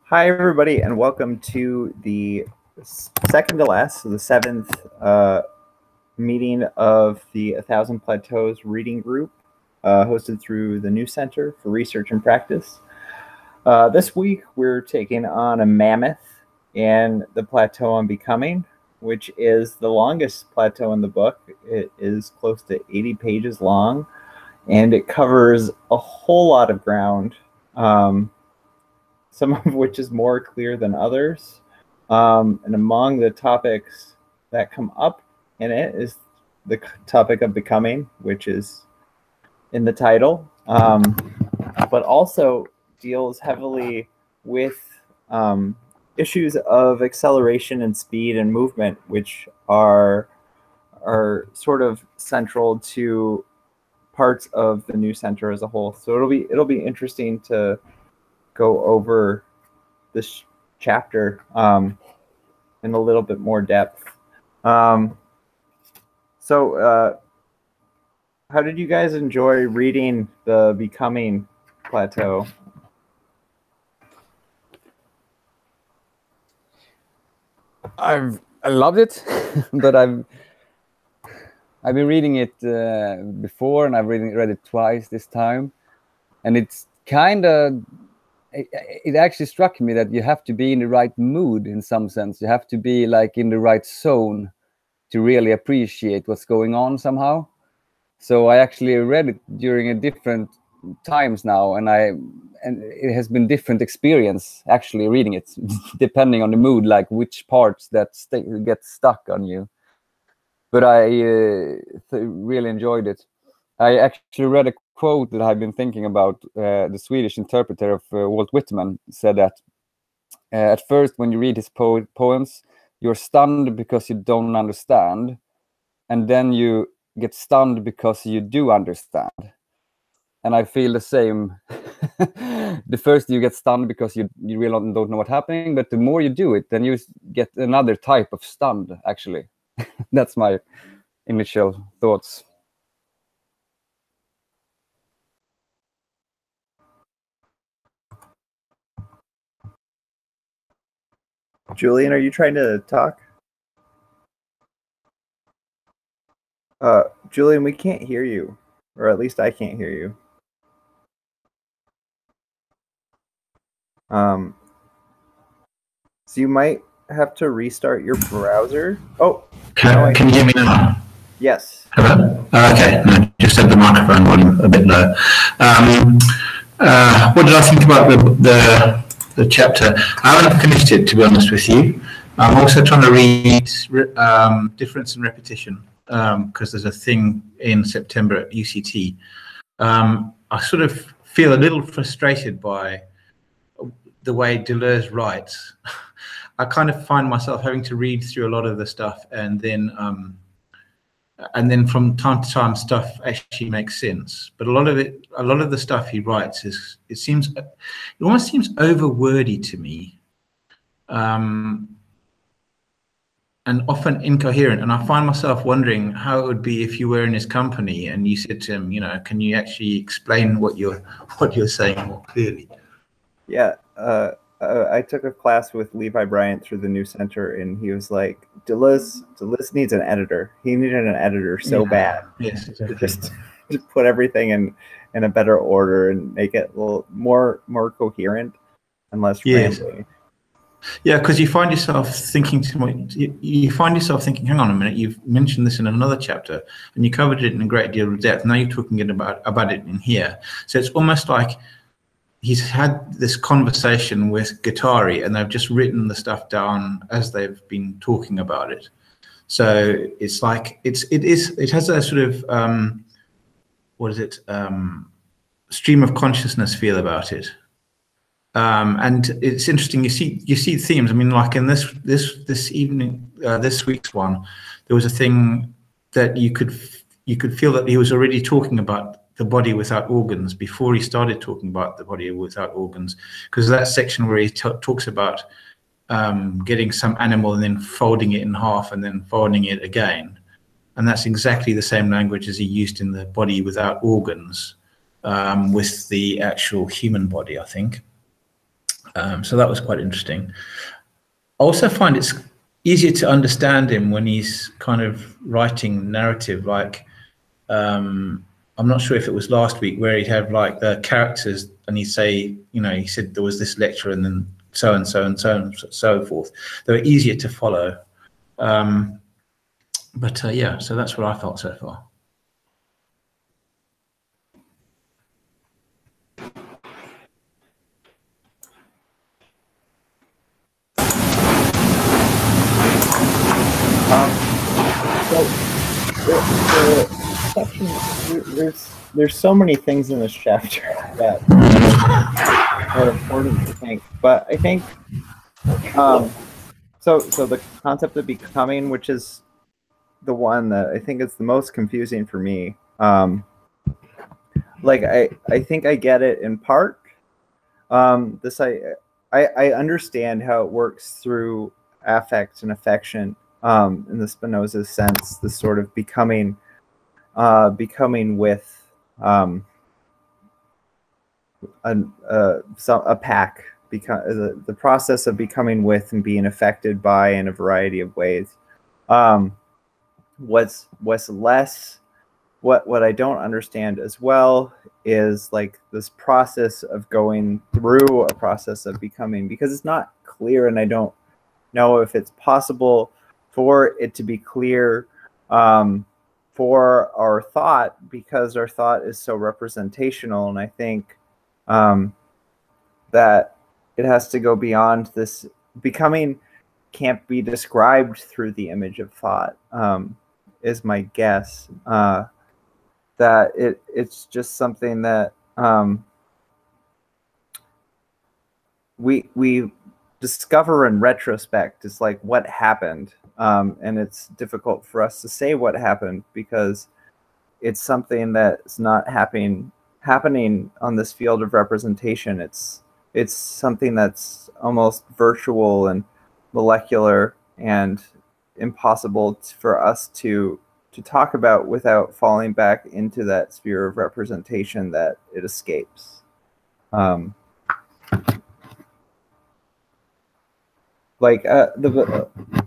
Hi, everybody, and welcome to the second to last, so the seventh meeting of the 1,000 Plateaus Reading Group, hosted through the New Center for Research and Practice. This week, we're taking on a mammoth in the Plateau on Becoming, which is the longest plateau in the book. It is close to 80 pages long, and it covers a whole lot of ground. Some of which is more clear than others. And among the topics that come up in it is the topic of becoming, which is in the title, but also deals heavily with issues of acceleration and speed and movement, which are sort of central to parts of the New Center as a whole. So it'll be interesting to go over this chapter in a little bit more depth. So how did you guys enjoy reading the Becoming Plateau? I loved it, but I've been reading it before, and I've read it twice this time, and it's kind of. It actually struck me that you have to be in the right mood in some sense. You have to be like in the right zone to really appreciate what's going on somehow. So I actually read it during a different times now, and it has been different experience actually reading it, depending on the mood, like which parts that get stuck on you. But I really enjoyed it. I actually read a quote that I've been thinking about. The Swedish interpreter of Walt Whitman said that at first, when you read his poems, you're stunned because you don't understand, and then you get stunned because you do understand. And I feel the same. The first you get stunned because you really don't know what's happening, but the more you do it, then you get another type of stunned, actually. That's my initial thoughts. Julian, are you trying to talk? Julian, we can't hear you, or at least I can't hear you. So you might have to restart your browser. Oh, can you hear me now? Yes. Hello? Okay, no, just had the microphone volume a bit low. What did I think about the chapter? I haven't finished it, to be honest with you. I'm also trying to read Difference and Repetition, because there's a thing in September at UCT. I sort of feel a little frustrated by the way Deleuze writes. I kind of find myself having to read through a lot of the stuff, and then from time to time stuff actually makes sense. But a lot of the stuff he writes it almost seems over wordy to me, and often incoherent. And I find myself wondering how it would be if you were in his company and you said to him, can you actually explain what you're saying more clearly? Yeah. I took a class with Levi Bryant through the New Center, and he was like, Deleuze needs an editor. He needed an editor so bad. Yes, exactly. Just put everything in a better order and make it a little more coherent and less rambling. Yeah, because you find yourself thinking hang on a minute, you've mentioned this in another chapter and you covered it in a great deal of depth. Now you're talking about it in here. So it's almost like he's had this conversation with Guattari and they've just written the stuff down as they've been talking about it. So it's like it has a sort of stream of consciousness feel about it. And it's interesting. You see themes. I mean, like in this week's one, there was a thing that you could feel that he was already talking about the body without organs before he started talking about the body without organs, because that section where he talks about getting some animal and then folding it in half and then folding it again, and that's exactly the same language as he used in the body without organs with the actual human body, I think. So that was quite interesting. I also find it's easier to understand him when he's kind of writing narrative. Like, I'm not sure if it was last week where he'd have like the characters and he'd say, you know, he said there was this lecture and then so and so and so and so forth. They were easier to follow. But yeah, so that's what I felt so far. There's so many things in this chapter that are important to think, but I think so the concept of becoming, which is the one that I think is the most confusing for me. Like I think I get it in part. This I understand how it works through affect and affection, in the Spinoza sense, this sort of becoming with a pack, the process of becoming with and being affected by in a variety of ways. What's less, what I don't understand as well is like this process of going through a process of becoming, because it's not clear, and I don't know if it's possible for it to be clear for our thought, because our thought is so representational, and I think that it has to go beyond this. Becoming can't be described through the image of thought, is my guess. That it's just something that we discover in retrospect. Is like what happened, and it's difficult for us to say what happened because it's something that's not happening on this field of representation. It's something that's almost virtual and molecular and impossible for us to talk about without falling back into that sphere of representation that it escapes. The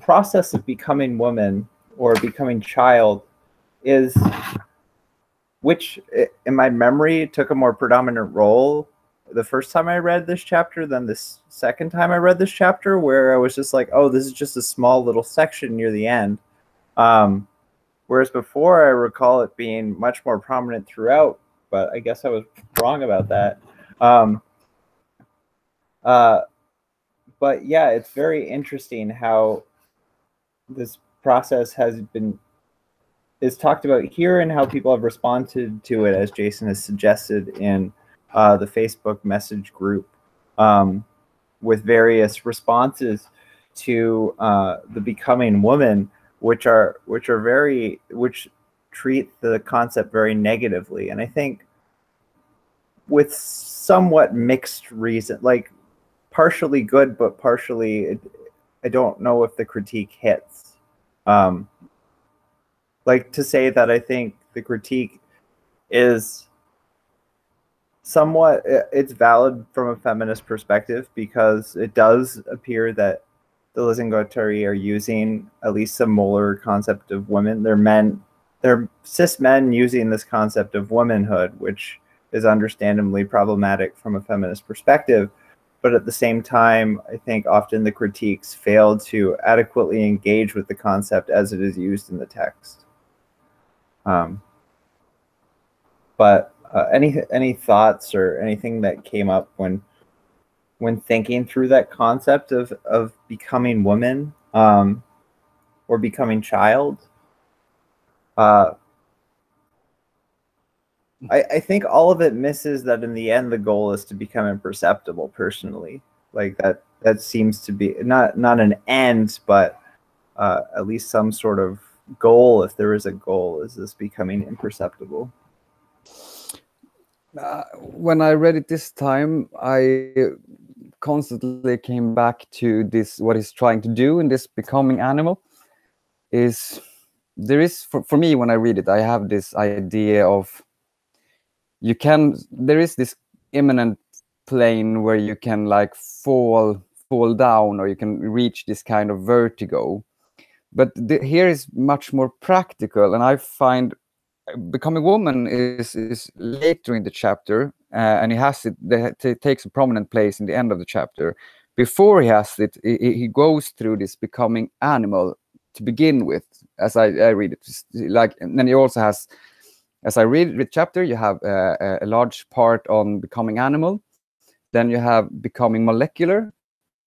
process of becoming woman or becoming child is, which in my memory took a more predominant role the first time I read this chapter than this second time I read this chapter, where I was just like, oh, this is just a small little section near the end. Whereas before, I recall it being much more prominent throughout, but I guess I was wrong about that. But yeah, it's very interesting how this process is talked about here and how people have responded to it, as Jason has suggested in the Facebook message group, with various responses to the becoming woman, which treat the concept very negatively, and I think with somewhat mixed reason, like partially good, but partially I don't know if the critique hits. Like to say that I think the critique is somewhat, it's valid from a feminist perspective, because it does appear that the Lizingottari are using at least some molar concept of women. They're cis men using this concept of womanhood, which is understandably problematic from a feminist perspective. But at the same time, I think often the critiques fail to adequately engage with the concept as it is used in the text. But any thoughts or anything that came up when thinking through that concept of becoming woman, or becoming child? I think all of it misses that in the end the goal is to become imperceptible. Personally, like that seems to be not an end, but at least some sort of goal, if there is a goal, is this becoming imperceptible. When I read it this time, I constantly came back to this, what he's trying to do in this becoming animal is, there is, for me, when I read it, I have this idea of there is this immanent plane where you can like fall down, or you can reach this kind of vertigo. But here is much more practical, and I find becoming woman is later in the chapter, and he has it takes a prominent place in the end of the chapter. Before he has it, he goes through this becoming animal to begin with, as I read it. Like, and then he also has, as I read the chapter, you have a large part on becoming animal. Then you have becoming molecular,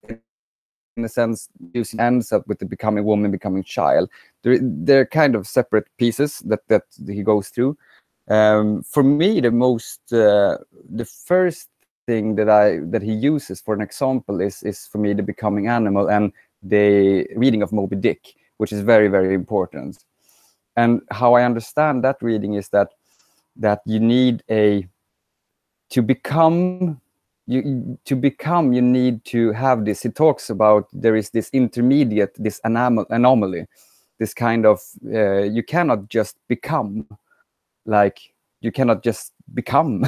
in a sense, using ends up with the becoming woman, becoming child. They're kind of separate pieces that he goes through. For me, the first thing that he uses for an example is for me the becoming animal and the reading of Moby Dick, which is very, very important. And how I understand that reading is that you need to become, you need to have this. He talks about there is this intermediate, this anomaly, this kind of, you cannot just become, like, you cannot just become.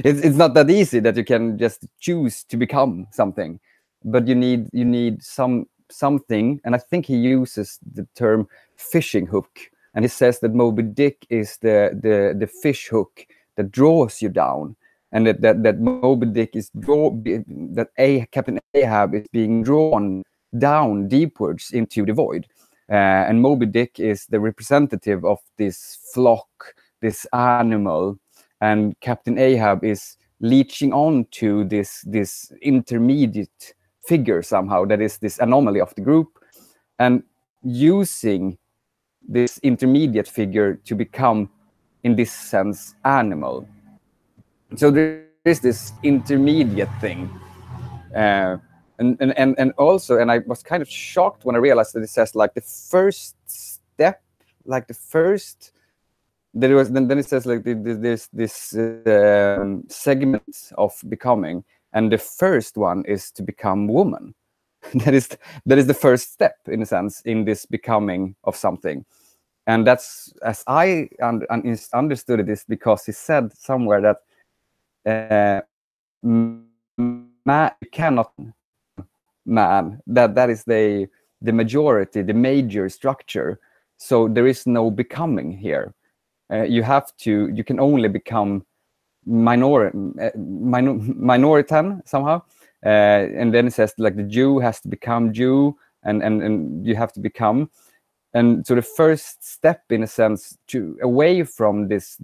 It's not that easy that you can just choose to become something, but you need something. And I think he uses the term fishing hook, and he says that Moby Dick is the fish hook that draws you down, and that Moby Dick is Captain Ahab is being drawn down deepwards into the void, and Moby Dick is the representative of this flock, this animal, and Captain Ahab is leeching on to this intermediate figure somehow, that is this anomaly of the group, and using this intermediate figure to become, in this sense, animal. So there is this intermediate thing, and also, and I was kind of shocked when I realized that it says like the first step, like the first. There was then it says like there's this segment of becoming, and the first one is to become woman. that is the first step, in a sense, in this becoming of something. And that's, as I understood it, is because he said somewhere that cannot man, that is the majority, the major structure. So there is no becoming here. You can only become minoritan somehow. And then it says like the Jew has to become Jew, and you have to become. And so the first step, in a sense, to away from this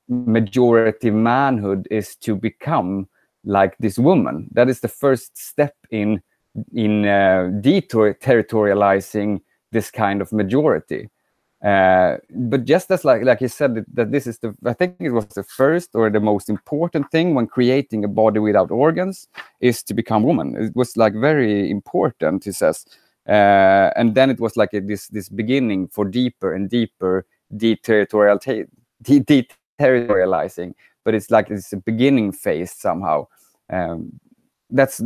majority manhood is to become like this woman. That is the first step in deterritorializing this kind of majority. But just as like you said, that this is I think it was the first or the most important thing when creating a body without organs is to become woman. It was like very important, he says. And then it was like this beginning for deeper and deeper deterritorializing, but it's like it's a beginning phase somehow. That's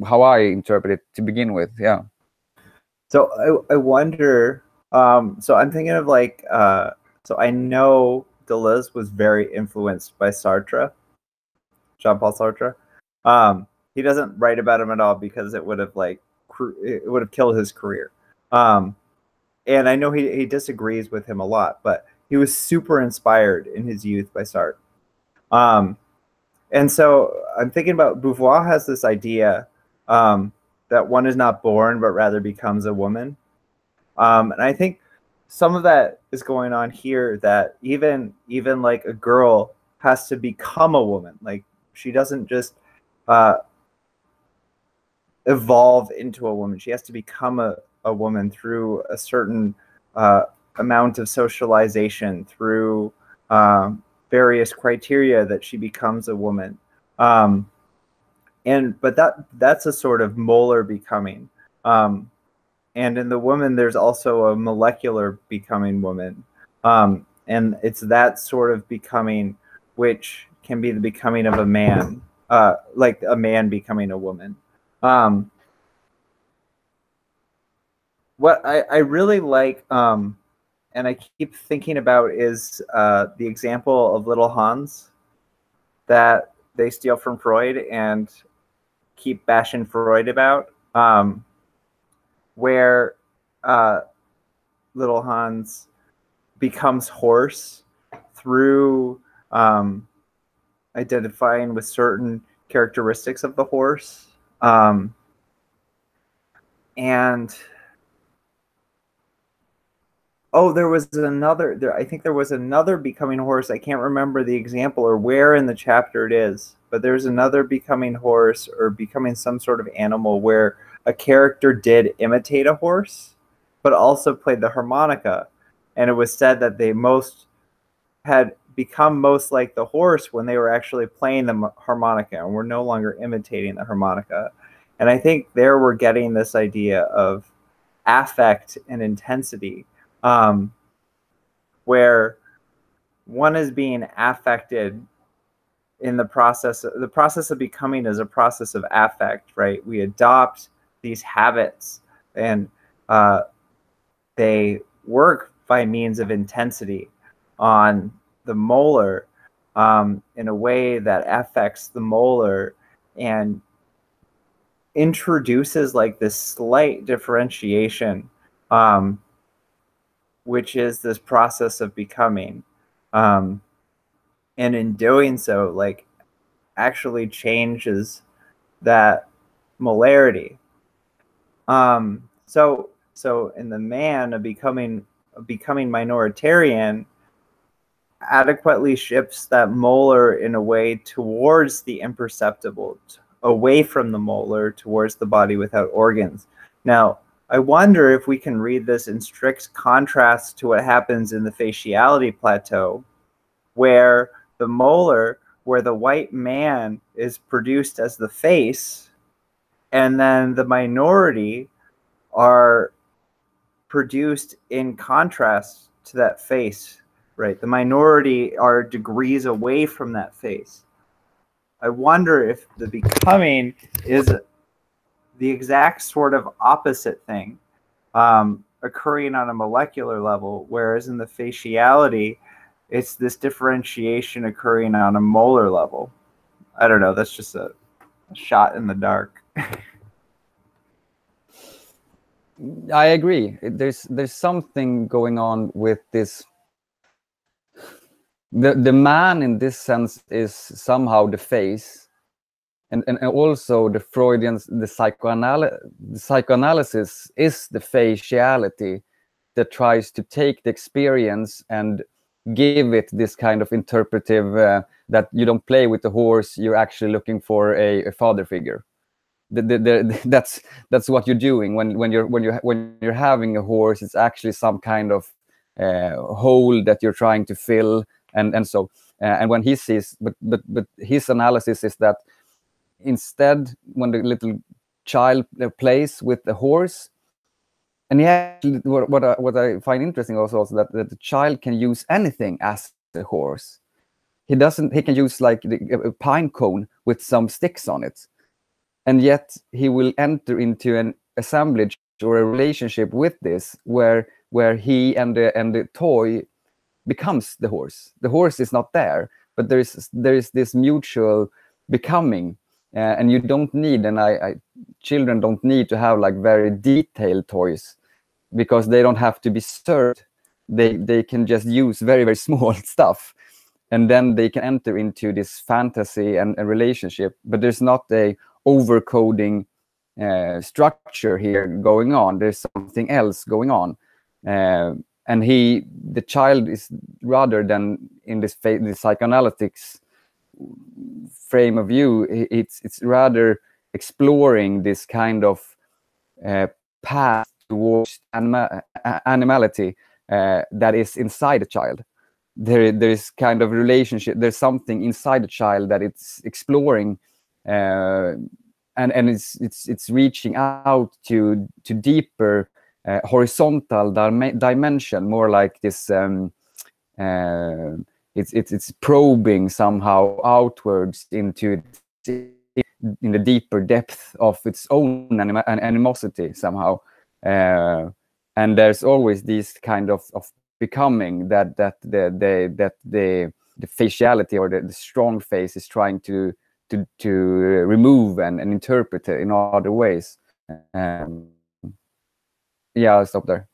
how I interpret it to begin with. Yeah. So I wonder. So I'm thinking of like. So I know Deleuze was very influenced by Sartre, Jean-Paul Sartre. He doesn't write about him at all because it would have killed his career. And I know he disagrees with him a lot, but he was super inspired in his youth by Sartre. And so I'm thinking about Beauvoir has this idea that one is not born, but rather becomes a woman. And I think some of that is going on here, that even like a girl has to become a woman. Like she doesn't just evolve into a woman. She has to become a woman through a certain amount of socialization, through various criteria that she becomes a woman. But that's a sort of molar becoming. And in the woman, there's also a molecular becoming woman. And it's that sort of becoming which can be the becoming of a man, like a man becoming a woman. What I really like, and I keep thinking about, is the example of little Hans, that they steal from Freud and keep bashing Freud about, where little Hans becomes hoarse through identifying with certain characteristics of the horse. And there was another, I think there was another becoming horse. I can't remember the example or where in the chapter it is, but there's another becoming horse or becoming some sort of animal where a character did imitate a horse, but also played the harmonica. And it was said that they had become most like the horse when they were actually playing the harmonica and were no longer imitating the harmonica. And I think there we're getting this idea of affect and intensity, where one is being affected in the process of becoming is a process of affect, right? We adopt these habits and they work by means of intensity on the molar in a way that affects the molar and introduces like this slight differentiation, which is this process of becoming. And in doing so, like, actually changes that molarity. So in the man, a becoming minoritarian adequately shifts that molar in a way towards the imperceptible, away from the molar, towards the body without organs. Now, I wonder if we can read this in strict contrast to what happens in the faciality plateau, where the molar, where the white man is produced as the face, and then the minority are produced in contrast to that face, right? The minority are degrees away from that face. I wonder if the becoming is the exact sort of opposite thing, occurring on a molecular level, whereas in the faciality, it's this differentiation occurring on a molar level. I don't know. That's just a shot in the dark. I agree. There's something going on with this. The man in this sense is somehow the face, and also the Freudian, the psychoanalysis is the faciality that tries to take the experience and give it this kind of interpretive that you don't play with the horse, you're actually looking for a father figure. That's what you're doing when you're having a horse. It's actually some kind of hole that you're trying to fill, and when he sees, but his analysis is that instead, when the little child plays with the horse, and he actually, what I find interesting also is that the child can use anything as a horse. He can use like a pine cone with some sticks on it, and yet he will enter into an assemblage or a relationship with this where he and the toy becomes the horse. The horse is not there, but there is this mutual becoming, and you don't need, children don't need to have like very detailed toys, because they don't have to be served. They can just use very, very small stuff, and then they can enter into this fantasy and a relationship. But there's not a overcoding structure here going on. There's something else going on, and the child is, rather than in this psychoanalytics frame of view, it's rather exploring this kind of path towards animality that is inside a child. There is kind of relationship. There's something inside the child that it's exploring, and it's reaching out to deeper horizontal dimension, more like this. It's probing somehow outwards into in the deeper depth of its own animosity somehow. And there's always this kind of becoming that the faciality or the strong face is trying to to remove and interpret it in other ways. Yeah, I'll stop there.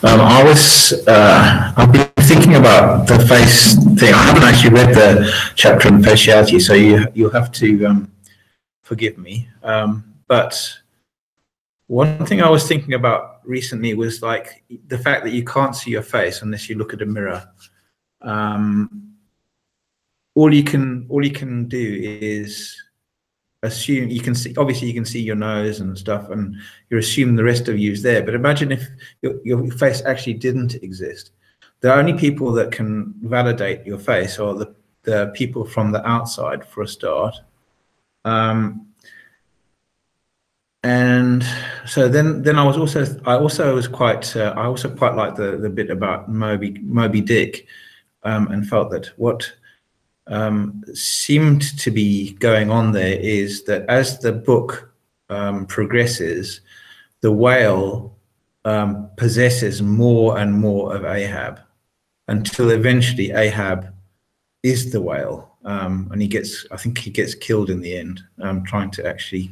I've been thinking about the face thing. I haven't actually read the chapter on faciality, so you'll have to forgive me. But one thing I was thinking about recently was like the fact that you can't see your face unless you look at a mirror. All you can do is assume you can see. Obviously, you can see your nose and stuff, and you're assuming the rest of you is there. But imagine if your face actually didn't exist. The only people that can validate your face are the people from the outside, for a start. And so then I also quite liked the bit about Moby Dick, and felt that what seemed to be going on there is that as the book progresses, the whale possesses more and more of Ahab, until eventually Ahab is the whale, and I think he gets killed in the end, trying to actually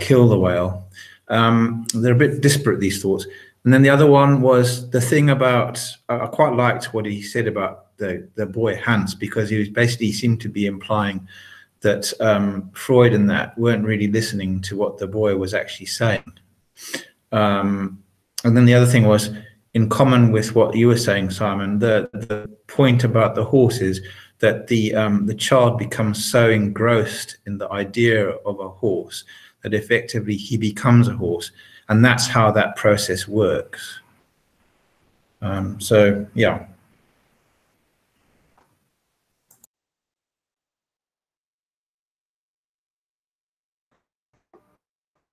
kill the whale. They're a bit disparate, these thoughts. And then the other one was the thing about, I quite liked what he said about the boy Hans, because he was basically seemed to be implying that Freud and that weren't really listening to what the boy was actually saying. And then the other thing was, in common with what you were saying, Simon, the point about the horse is that the child becomes so engrossed in the idea of a horse that effectively he becomes a horse, and that's how that process works. So yeah.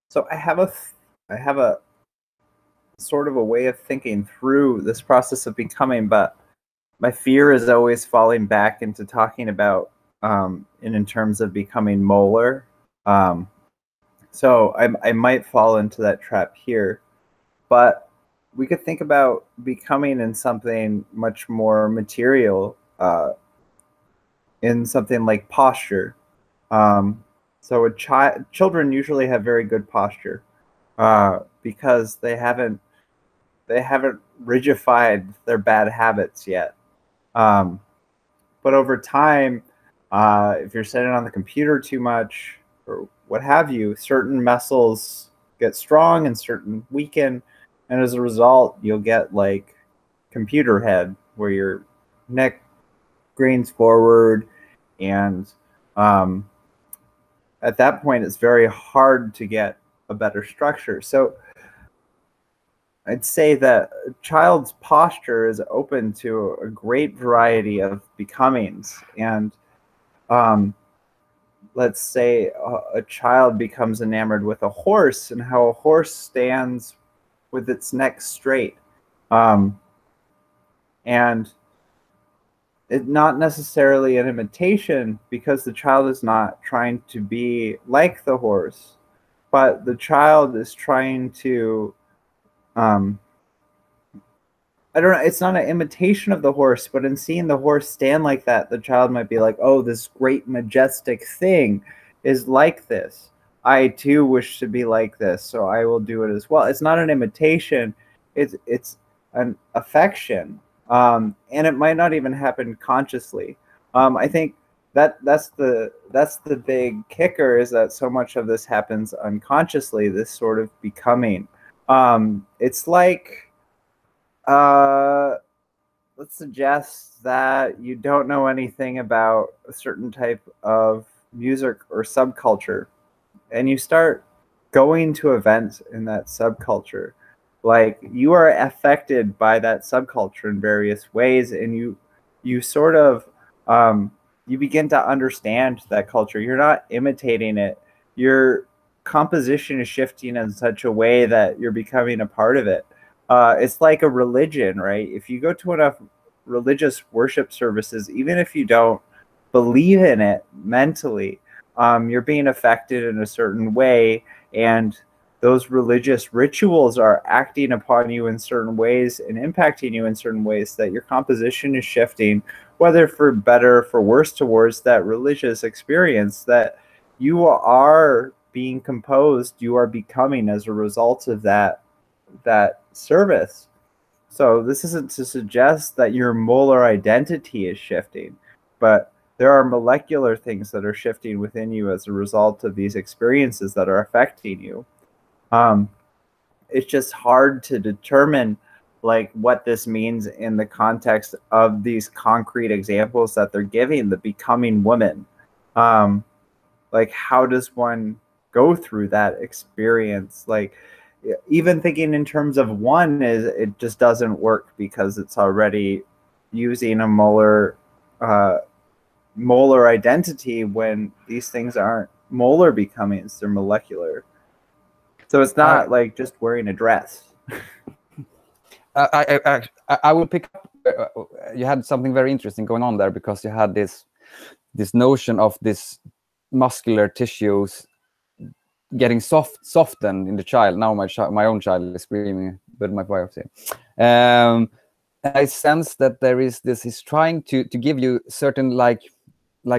So I have a sort of a way of thinking through this process of becoming, but my fear is always falling back into talking about in terms of becoming molar. So I might fall into that trap here, but we could think about becoming in something much more material, in something like posture. So children usually have very good posture because they haven't rigidified their bad habits yet. But over time, if you're sitting on the computer too much or what have you, certain muscles get strong and certain weaken, and as a result, you'll get like computer head, where your neck grains forward, and at that point, it's very hard to get a better structure. So I'd say that a child's posture is open to a great variety of becomings. And let's say a child becomes enamored with a horse and how a horse stands with its neck straight. And it's not necessarily an imitation, because the child is not trying to be like the horse, but the child is trying to, I don't know, it's not an imitation of the horse, but in seeing the horse stand like that, the child might be like, oh, this great majestic thing is like this. I too wish to be like this, so I will do it as well. It's not an imitation, it's an affection. And it might not even happen consciously. I think that's the big kicker, is that so much of this happens unconsciously, this sort of becoming. It's like, let's suggest that you don't know anything about a certain type of music or subculture, and you start going to events in that subculture. Like, you are affected by that subculture in various ways, and you sort of you begin to understand that culture. You're not imitating it. Your composition is shifting in such a way that you're becoming a part of it. It's like a religion, right? If you go to enough religious worship services, even if you don't believe in it mentally, you're being affected in a certain way, and those religious rituals are acting upon you in certain ways and impacting you in certain ways, that your composition is shifting whether for better or for worse, towards that religious experience that you are being composed, you are becoming as a result of that service. So this isn't to suggest that your molar identity is shifting, but there are molecular things that are shifting within you as a result of these experiences that are affecting you. It's just hard to determine like what this means in the context of these concrete examples that they're giving, the becoming woman. Like how does one go through that experience? Like even thinking in terms of one is it just doesn't work because it's already using a molar identity when these things aren't molar becomings, they're molecular. So it's not like just wearing a dress. I will pick up. You had something very interesting going on there, because you had this notion of this muscular tissues getting softened in the child. Now my own child is screaming, but my wife I sense that there is this. He's trying to give you certain like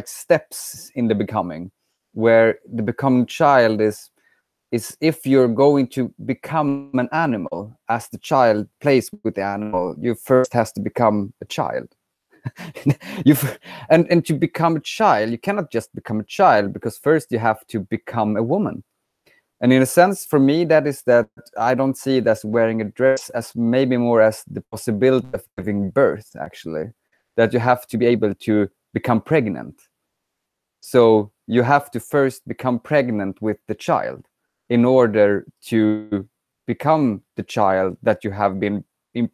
steps in the becoming, where the becoming child is if you're going to become an animal, as the child plays with the animal, you first has to become a child. And to become a child, you cannot just become a child, because first you have to become a woman. And in a sense, for me, that I don't see it as wearing a dress, as maybe more as the possibility of giving birth, actually. That you have to be able to become pregnant. So you have to first become pregnant with the child in order to become the child that you have been you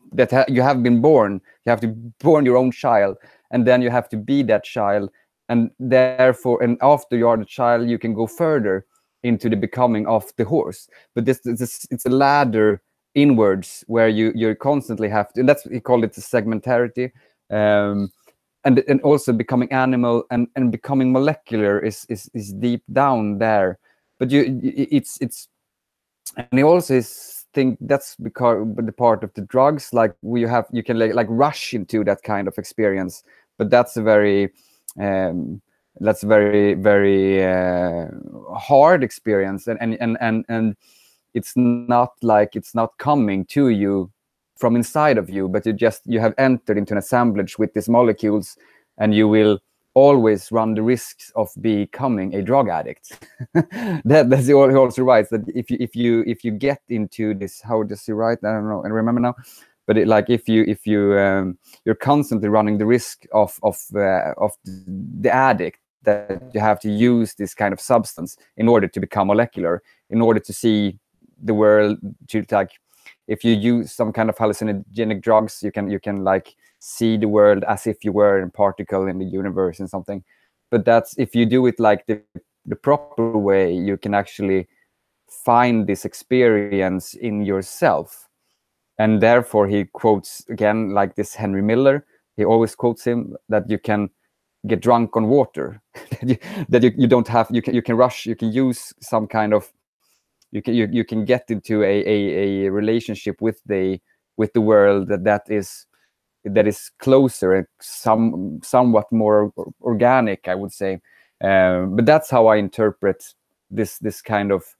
have been born. You have to born your own child, and then you have to be that child, and therefore, and after you are the child, you can go further into the becoming of the horse. But this it's a ladder inwards, where you constantly have to, and that's, we call it the segmentarity. And also becoming animal and becoming molecular is deep down there. But it's and he also think that's because the part of the drugs, like you can like rush into that kind of experience, but that's a very very hard experience, and it's not like it's not coming to you from inside of you, but you have entered into an assemblage with these molecules, and you will always run the risks of becoming a drug addict. That's he also writes that if you get into this, how does he write? I don't know, and remember now, but like if you're constantly running the risk of the addict, that you have to use this kind of substance in order to become molecular, in order to see the world, to like, if you use some kind of hallucinogenic drugs, you can like see the world as if you were a particle in the universe and something. But that's, if you do it like the proper way, you can actually find this experience in yourself. And therefore he quotes again, like this Henry Miller, he always quotes him, that you can get drunk on water. that you don't have, you can rush, you can use some kind of, you can get into a relationship with the world that is closer and somewhat more organic, I would say. But that's how I interpret this kind of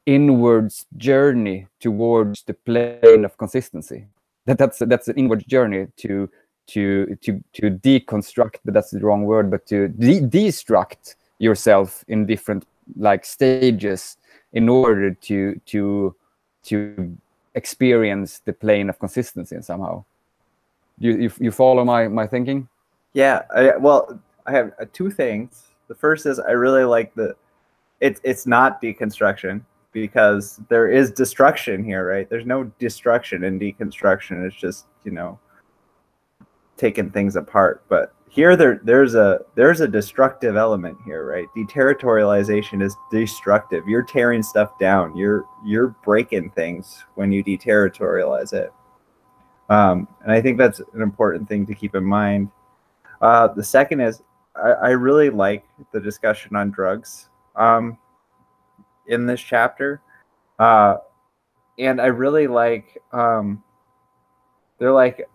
inwards journey towards the plane of consistency. That's an inward journey to deconstruct, but that's the wrong word, but to destruct yourself in different like stages, in order to experience the plane of consistency somehow. You follow my thinking? Yeah, I have two things. The first is I really like it's not deconstruction, because there is destruction here, right? There's no destruction in deconstruction. It's just, taking things apart. But here there's a destructive element here, right? Deterritorialization is destructive. You're tearing stuff down. You're breaking things when you deterritorialize it. And I think that's an important thing to keep in mind. The second is I really like the discussion on drugs in this chapter. And I really like, they're like,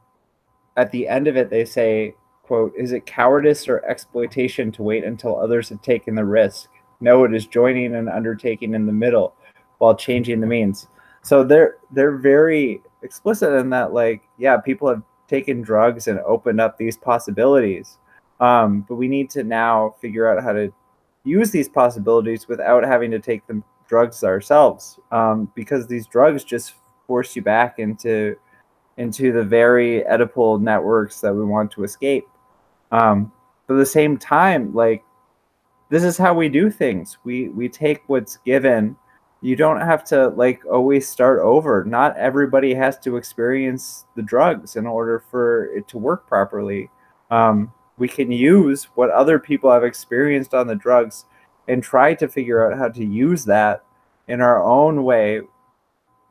at the end of it, they say, quote, "Is it cowardice or exploitation to wait until others have taken the risk? No, it is joining an undertaking in the middle while changing the means." So they're very explicit in that, like, yeah, people have taken drugs and opened up these possibilities, but we need to now figure out how to use these possibilities without having to take the drugs ourselves, because these drugs just force you back into the very Oedipal networks that we want to escape. But at the same time, like, this is how we do things. We take what's given. You don't have to, like, always start over. Not everybody has to experience the drugs in order for it to work properly. We can use what other people have experienced on the drugs and try to figure out how to use that in our own way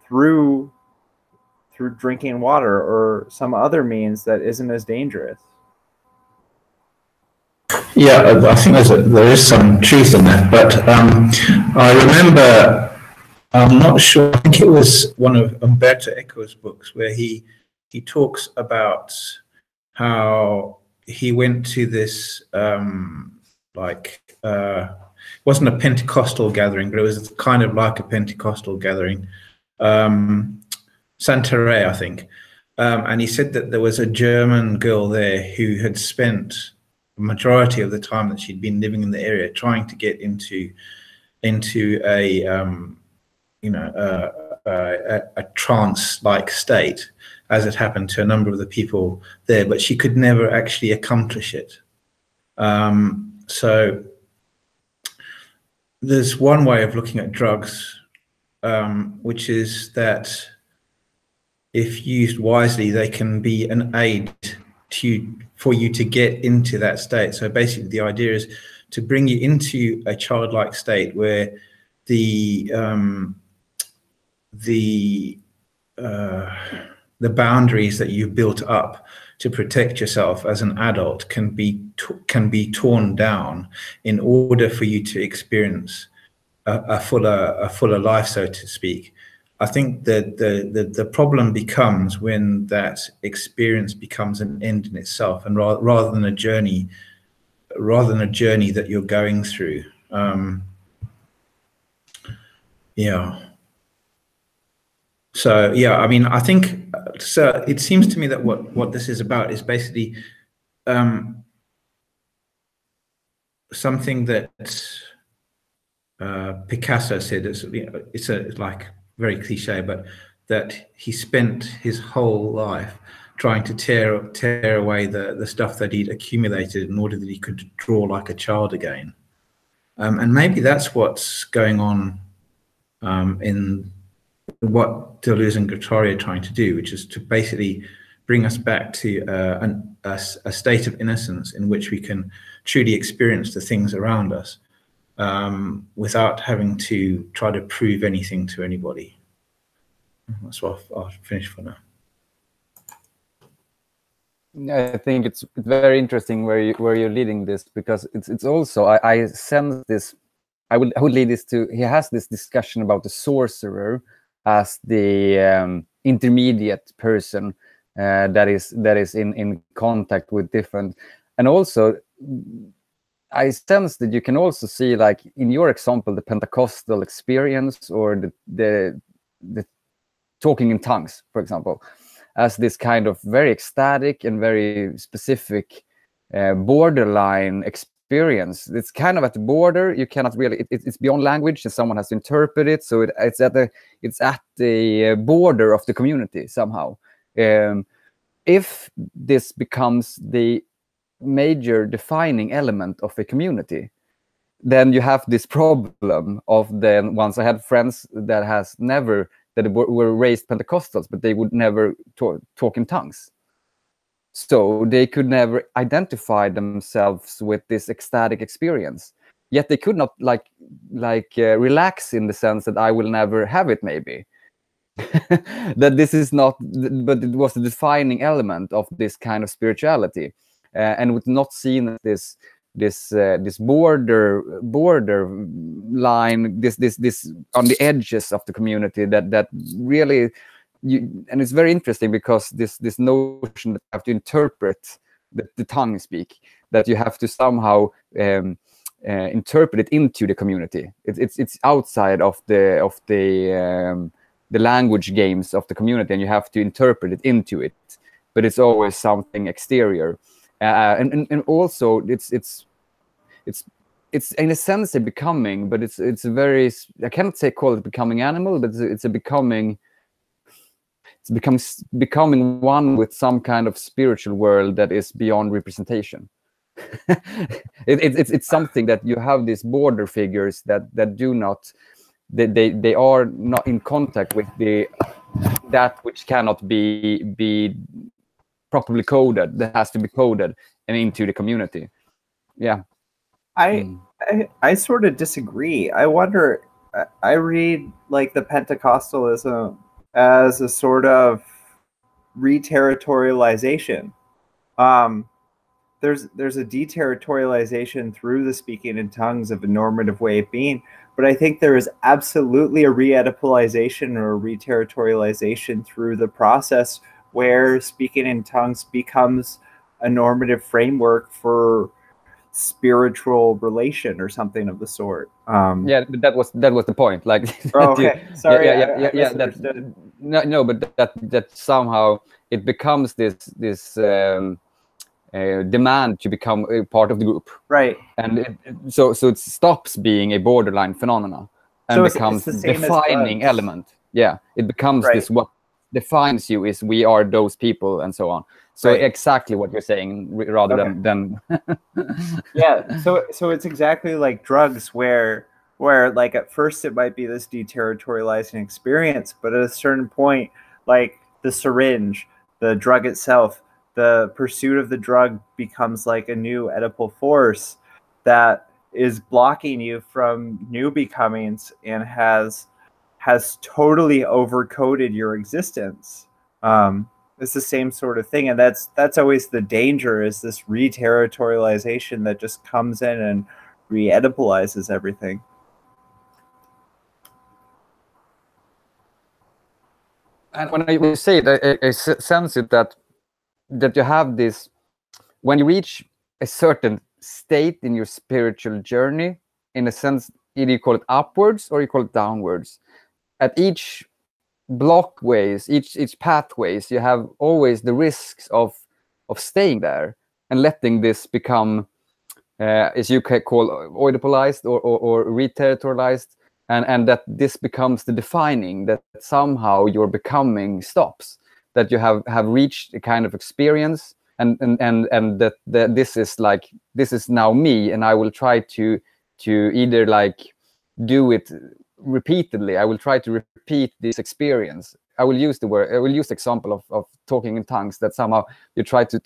through drinking water or some other means that isn't as dangerous. Yeah, I think there is some truth in that, but I remember, I'm not sure, I think it was one of Umberto Eco's books where he talks about how he went to this, it wasn't a Pentecostal gathering, but it was kind of like a Pentecostal gathering, Santaré, I think. And he said that there was a German girl there who had spent the majority of the time that she'd been living in the area trying to get into a a trance-like state, as it happened to a number of the people there, but she could never actually accomplish it. So there's one way of looking at drugs, which is that if used wisely, they can be an aid for you to get into that state. So basically the idea is to bring you into a childlike state where the boundaries that you've built up to protect yourself as an adult can be torn down in order for you to experience a fuller life, so to speak. I think that the problem becomes when that experience becomes an end in itself, and rather than a journey that you're going through. Yeah. So yeah, I mean, I think so. It seems to me that what this is about is basically something that Picasso said. It's like very cliche, but that he spent his whole life trying to tear away the stuff that he'd accumulated in order that he could draw like a child again. And maybe that's what's going on in what Deleuze and Guattari are trying to do, which is to basically bring us back to a state of innocence in which we can truly experience the things around us without having to try to prove anything to anybody. That's what I'll finish for now. Yeah, I think it's very interesting where you're leading this, because it's also I sense this. I would lead this to, he has this discussion about the sorcerer as the intermediate person that is in contact with different, and also I sense that you can also see, like in your example, the Pentecostal experience or the talking in tongues, for example, as this kind of very ecstatic and very specific borderline experience. It's kind of at the border. You cannot really. It's beyond language, and someone has to interpret it. So it's at the border of the community somehow. If this becomes the major defining element of a community, then you have this problem of the ones. I had friends that were raised Pentecostals, but they would never talk in tongues. So they could never identify themselves with this ecstatic experience. Yet they could not relax in the sense that I will never have it, maybe. That this is not, but it was the defining element of this kind of spirituality, and was not seen as this border line, this on the edges of the community that really. And it's very interesting because this notion that you have to interpret the tongue speak, that you have to somehow interpret it into the community. It's outside of the language games of the community, and you have to interpret it into it. But it's always something exterior, and also it's in a sense a becoming, but it's a very, I cannot say call it becoming animal, but it's becoming one with some kind of spiritual world that is beyond representation. It's something that you have these border figures that do not, they are not in contact with that which cannot be properly coded, that has to be coded and into the community. Yeah. I sort of disagree. I wonder, I read like the Pentecostalism as a sort of reterritorialization. There's a deterritorialization through the speaking in tongues of a normative way of being, but I think there is absolutely a re-Oedipalization or a reterritorialization through the process where speaking in tongues becomes a normative framework for spiritual relation or something of the sort. Yeah, but that was the point. Like, oh, okay, sorry, yeah. No, but that somehow it becomes this demand to become a part of the group, right? And so it stops being a borderline phenomena and so becomes the defining element. Yeah, it becomes this, what defines you is we are those people and so on. So exactly what you're saying, rather than yeah. So it's exactly like drugs, where like at first it might be this deterritorializing experience, but at a certain point, like the syringe, the drug itself, the pursuit of the drug becomes like a new Oedipal force that is blocking you from new becomings and has totally overcoded your existence. It's the same sort of thing, and that's always the danger, is this reterritorialization that just comes in and re-Oedipalizes everything. And when I say it, I sense it that you have this, when you reach a certain state in your spiritual journey, in a sense, either you call it upwards or you call it downwards. At each blockways, each pathways, you have always the risks of staying there and letting this become, as you can call, oedipalized or reterritorialized, and that this becomes the defining, that somehow your becoming stops, that you have reached a kind of experience, and that this is like, this is now me, and I will try to either like do it repeatedly. I will try to repeat this experience. I will use the example of talking in tongues, that somehow you try to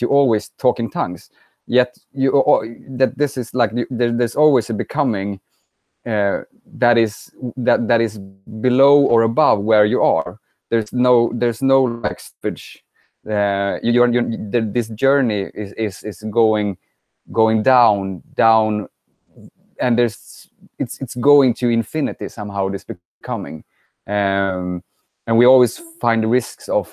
always talk in tongues, yet that this is like, there's always a becoming that is below or above where you are. There's no like switch. This journey is going down, and it's going to infinity somehow, this becoming, and we always find the risks of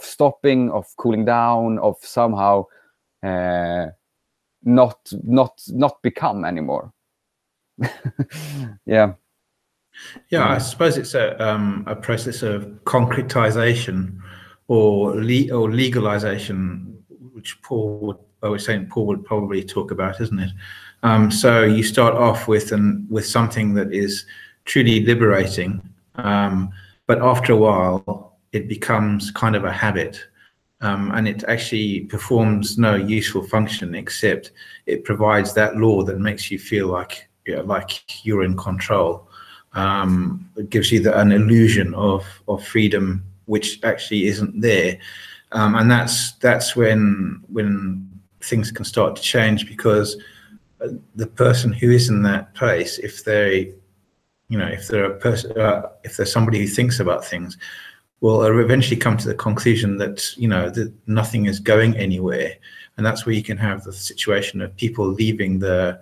stopping, of cooling down, of somehow not become anymore. Yeah, I suppose it's a process of concretization or legalization, which Paul would probably talk about, isn't it? So you start off with something that is truly liberating, but after a while it becomes kind of a habit, and it actually performs no useful function, except it provides that law that makes you feel like you're in control. It gives you an illusion of freedom, which actually isn't there, and that's when things can start to change, because the person who is in that place, if they're somebody who thinks about things, will eventually come to the conclusion that that nothing is going anywhere, and that's where you can have the situation of people leaving the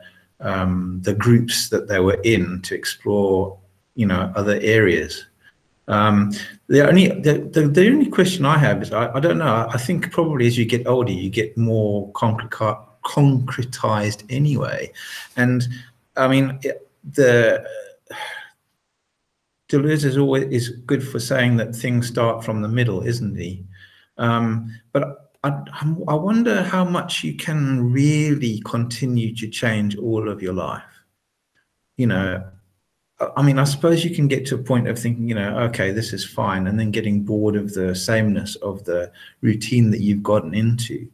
groups that they were in to explore other areas. The only question I have is I don't know. I think probably as you get older, you get more concretized anyway, and I mean Deleuze is good for saying that things start from the middle, isn't he? But I wonder how much you can really continue to change all of your life. You know, I mean, I suppose you can get to a point of thinking, you know, okay, this is fine, and then getting bored of the sameness of the routine that you've gotten into.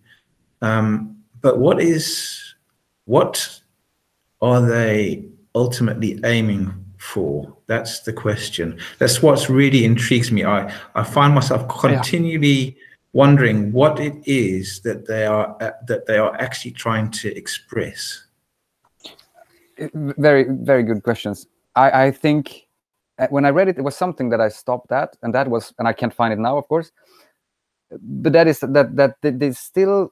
But what are they ultimately aiming for? That's the question. That's what's really intrigues me. I find myself continually wondering what it is that they are actually trying to express. Very, very good questions. I think when I read it, it was something that I stopped at, and that was, and I can't find it now, of course. But that is that they still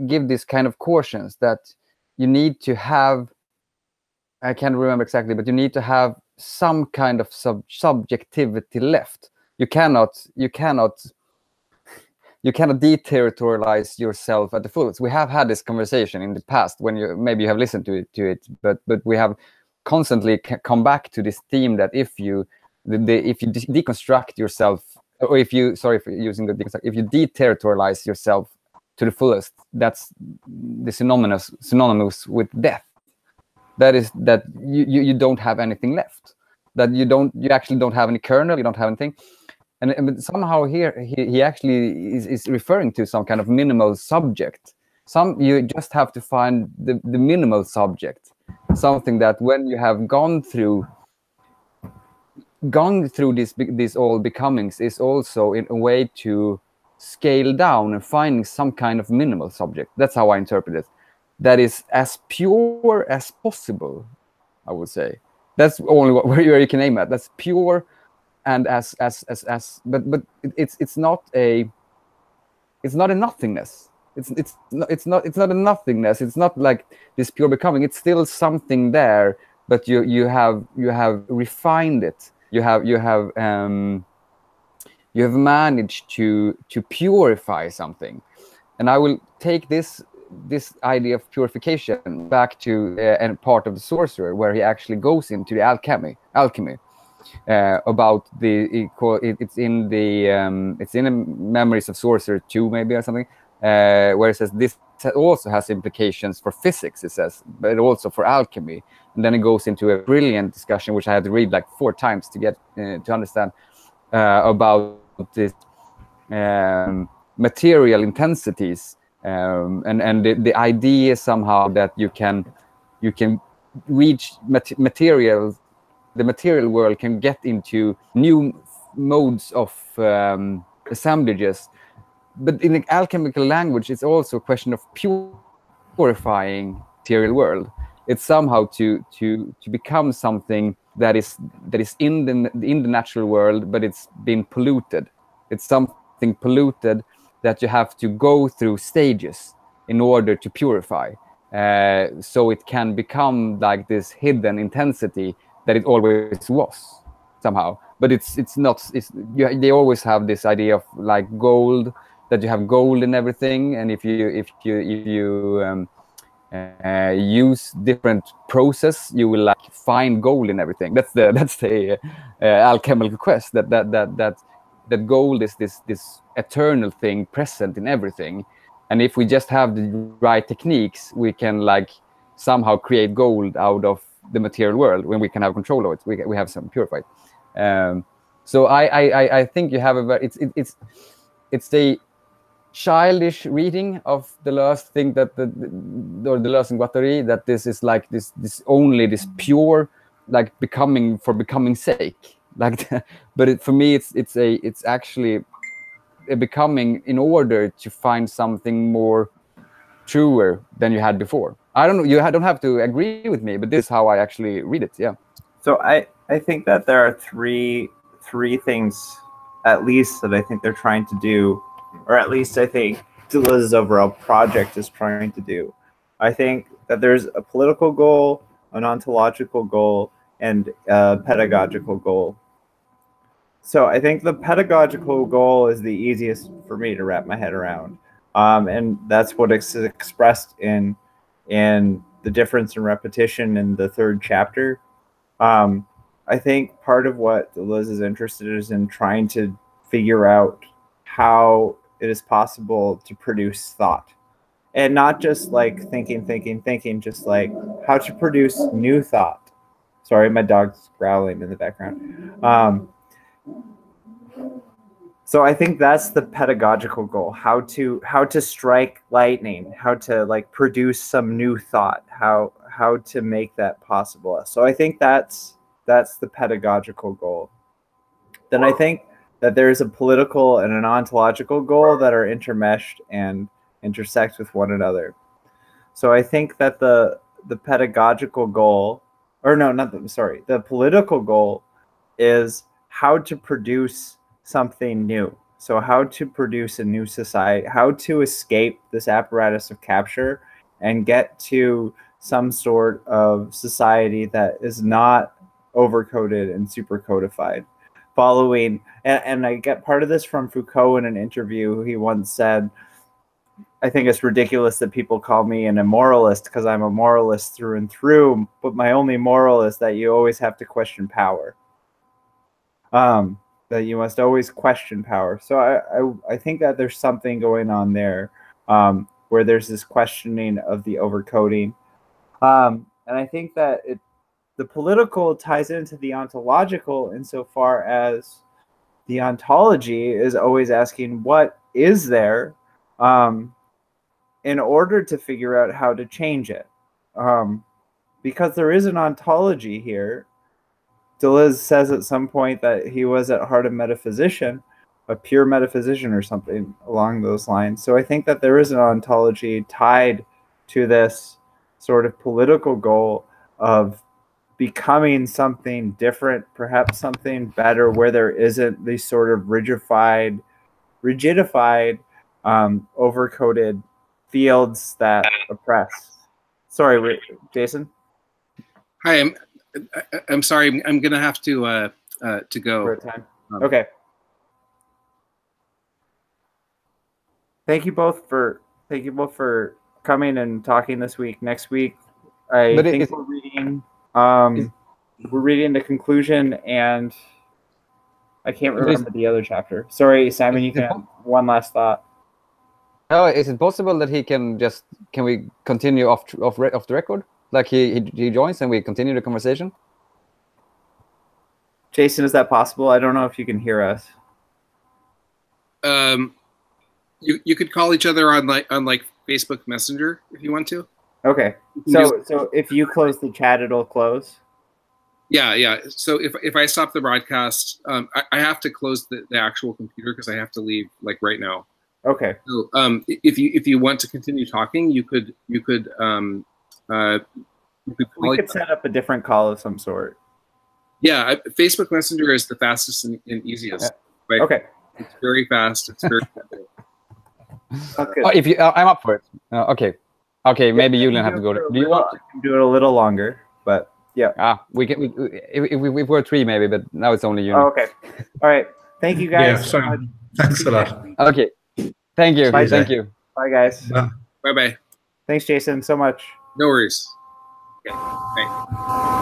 give this kind of cautions that you need to have. I can't remember exactly, but you need to have some kind of subjectivity left. You cannot deterritorialize yourself at the fullest. We have had this conversation in the past when maybe you have listened to it, but we have constantly come back to this theme that if you deconstruct yourself, or if you, sorry for using the deconstruct, if you deterritorialize yourself to the fullest, that's the synonymous with death. That is that you don't have anything left. That you actually don't have any kernel. You don't have anything. And somehow here he actually is referring to some kind of minimal subject. You just have to find the minimal subject, something that when you have gone through these all becomings is also in a way to scale down and finding some kind of minimal subject. That's how I interpret it. That is as pure as possible, I would say. That's only where you can aim at. That's pure. And but it's not a nothingness. It's not a nothingness. It's not like this pure becoming. It's still something there, but you have refined it. You have managed to purify something. And I will take this idea of purification back to a part of the Sorcerer, where he actually goes into the alchemy. About it's in the Memories of Sorcerer 2 maybe or something, where it says this also has implications for physics, it says, but also for alchemy. And then it goes into a brilliant discussion, which I had to read like 4 times to get to understand, about this material intensities, and the idea somehow that you can reach materials. The material world can get into new modes of assemblages, but in the alchemical language, it's also a question of purifying material world. It's somehow to become something that is in the natural world, but it's been polluted. It's something polluted that you have to go through stages in order to purify, so it can become like this hidden intensity that it always was somehow. But it's not. They always have this idea of like gold, that you have gold in everything, and if you use different process, you will like find gold in everything. That's the alchemical quest. That gold is this eternal thing present in everything, and if we just have the right techniques, we can like somehow create gold out of the material world when we can have control of it. We have some purified. So I think you have it's a childish reading of the last thing that the last in Guattari, that this is like this pure like becoming for becoming's sake, like but for me it's actually a becoming in order to find something more truer than you had before. I don't know, you don't have to agree with me, but this is how I actually read it. Yeah. So I think that there are three things at least that I think they're trying to do, or at least I think Deleuze's overall project is trying to do. I think that there's a political goal, an ontological goal, and a pedagogical goal. So I think the pedagogical goal is the easiest for me to wrap my head around, and that's what is expressed in the difference in repetition in the third chapter. I think part of what Liz is interested in is in trying to figure out how it is possible to produce thought, and not just like thinking, just like how to produce new thought. Sorry, my dog's growling in the background. So I think that's the pedagogical goal: how to strike lightning, how to like produce some new thought, how to make that possible. So I think that's the pedagogical goal. Then I think that there's a political and an ontological goal that are intermeshed and intersect with one another. So I think that the pedagogical goal, or no, not the, sorry, the political goal is how to produce something new. So how to produce a new society, how to escape this apparatus of capture and get to some sort of society that is not overcoded and super codified. Following, and I get part of this from Foucault in an interview. He once said, I think it's ridiculous that people call me an immoralist because I'm a moralist through and through, but my only moral is that you always have to question power. That you must always question power. So I think that there's something going on there where there's this questioning of the overcoding. And I think that the political ties into the ontological insofar as the ontology is always asking what is there in order to figure out how to change it. Because there is an ontology here. Deleuze says at some point that he was at heart a metaphysician, a pure metaphysician or something along those lines. So I think that there is an ontology tied to this sort of political goal of becoming something different, perhaps something better, where there isn't these sort of rigidified, overcoded fields that oppress. Sorry, Jason. Hi, I'm sorry. I'm gonna have to go. For a time. Okay. Thank you both for coming and talking this week. Next week, I think we're reading. We're reading the conclusion, and I can't remember the other chapter. Sorry, Simon. You can have one last thought. Oh, is it possible that he can we continue off the record? Like he joins and we continue the conversation? Jason, is that possible? I don't know if you can hear us. You could call each other on Facebook Messenger if you want to. Okay. So if you close the chat, it'll close. Yeah. So if I stop the broadcast, I have to close the actual computer because I have to leave like right now. Okay. So if you want to continue talking, you could we could set up a different call of some sort. Yeah, Facebook Messenger is the fastest and easiest. Right? Okay. It's very fast. It's very. Okay. Oh, if you, I'm up for it. Okay. Okay, maybe you don't have to go. Do you want to do it a little longer? But yeah. We can. If we were three, maybe, but now it's only you. Oh, okay. All right. Thank you, guys. Yeah, sorry. Thanks a lot. Okay. Thank you. Bye, Thank you. Bye, guys. Bye. Thanks, Jason, so much. No worries. Okay. Bye.